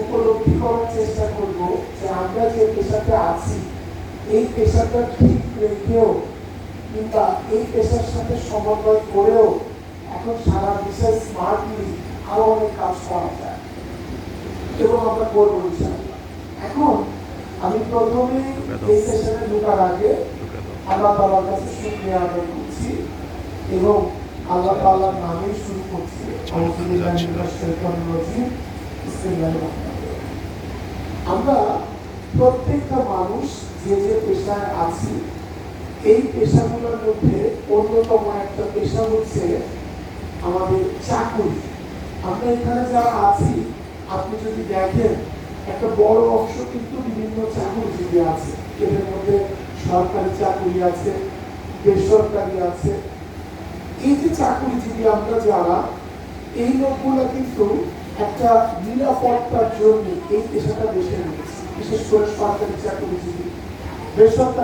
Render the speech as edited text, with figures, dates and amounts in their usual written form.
উপলব্ধি করার চেষ্টা করব যে আমরা যে পেশাতে আছি এই পেশাটা ঠিক রেখেও কিংবা এই পেশার সাথে সমন্বয় করেও এখন সারা দেশে স্মার্টলি আরো অনেক কাজ করা যায় এবং আমরা করবো ইনশাআল্লাহ। এখন আমি প্রথমে এই সেশনে ঢোকার আগে আল্লাহ তাআলার কাছে শুকরিয়া আদায় করছি এবং আল্লাহ তাআলার নামে শুরু করছি। আমরা প্রত্যেকটা মানুষ যে যে পেশায় আছি এই পেশাগুলোর মধ্যে অন্যতম একটা পেশা হচ্ছে আমাদের চাকুরি। আমরা এখানে যারা আছি আপনি যদি দেখেন একটা বড় অংশ কিন্তু বিভিন্ন চাকুরিজীবী আছে। এদের মধ্যে সরকারি চাকুরি আছে, বেসরকারি আছে। এই যে চাকুরিজীবী আমরা যারা এই লোকগুলা কিন্তু একটা নিরাপত্তার জন্য এই পেশাটা বেছে নিয়েছে, বিশেষ করে সরকারি চাকুরিজীবী। বেসরকারি